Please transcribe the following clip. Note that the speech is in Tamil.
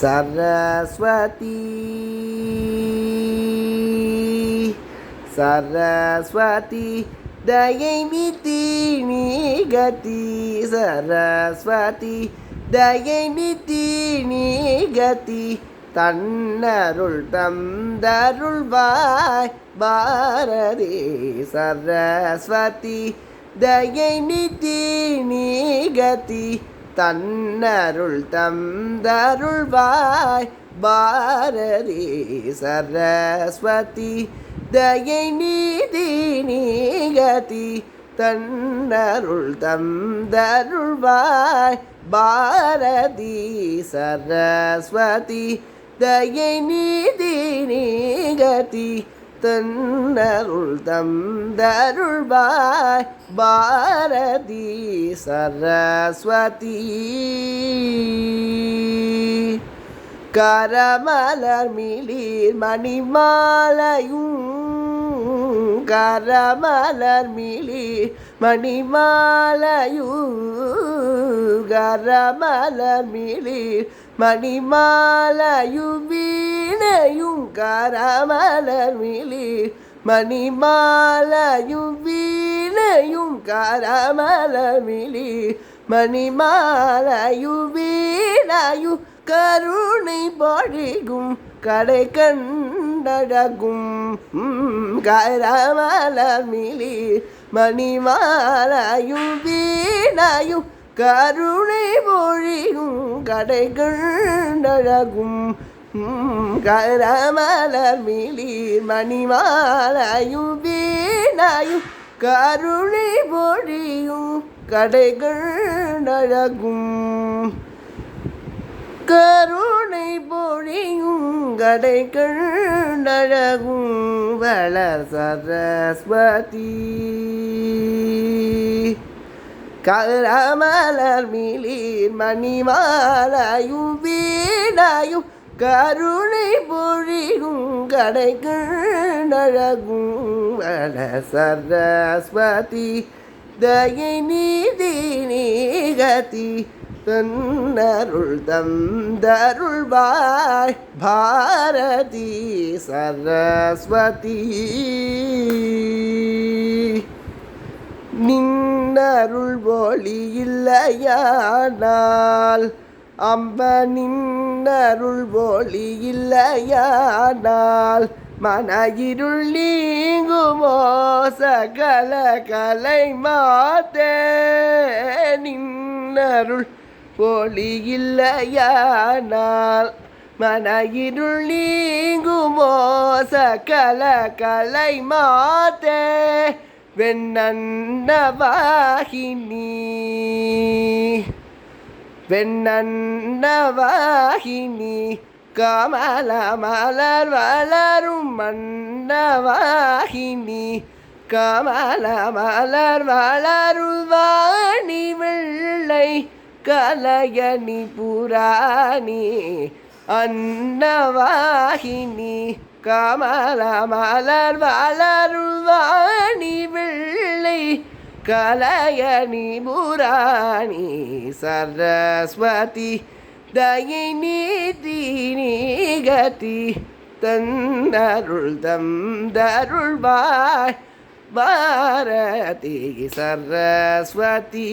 சரஸ்வதி சரஸ்வதி தயை நிதி நீகதி சரஸ்வதி தயை நிதி நீகதி தன்னருள் தந்தருள்வாய் பாரதி சரஸ்வதி தயை நிதி நீகதி தன்னருள் தந்தருள்வாய் பாரதி சரஸ்வதி தயை நீதி நீகதி தன்னருள் தந்தருள்வாய் பாரதி சரஸ்வதி தயை நீதி நீகதி தன்னருள் தந்தருள்வாய் பாரதி சரஸ்வதி கரமலர் மிளிர் மணிமாலையும் கரமலர் மிளிர் மணிமாலையும் கரமலர் மிளிர் மணிமாலையும் வீணையும் கரமலர் மிளிர் மணிமாலையும் வீணையும் கரமலர் மிளிர் மணிமாலையும் வீணையும் கருணை பொழிகும் கடை கண்டழகும் கரமலர் மிளிர் மணிமாலையும் வீணையும் கருணை பொழிகும் கடை கண்டழகும் கரமலர் மிளிர் மணிமாலையும் வீணையும் கருணை பொழியும் கடை கண்டழகும் கருணை பொழியும் கடை கண்டழகும் வளர் சரஸ்வதி கரமலர் மிளிர் மணிமாலையும் வீணையும் கருணை பொழியும் கடை கண்டழகும் வளர் சரஸ்வதி தயை நீதி நீகதி தன்னருள் தந்தருள்வாய் பாரதி சரஸ்வதி நின்னருள் ஒளி இல்லையானால் அம்ப நின்னருள் ஒளி இல்லையானால் மன இருள் நீங்குமோ சகல கலை மாதே நின்னருள் ஒளி இல்லையானால் மன இருள் நீங்குமோ சகல கலை மாதே வெண்ணன்னவாகினி வெண்ணன்னவாகினி கமல மலர் வளரும் மன்னவாகினி கமல மலர் வளரும் வாணி வெள்ளை கலையணி புராணி அன்னவாகினி கமல மலர் வளரும் வாணி வெள்ளை கலையணி புராணி சரஸ்வதி தயை நீதி நீகதி தன்னருள் தந்தருள்வாய் பாரதி சரஸ்வதி.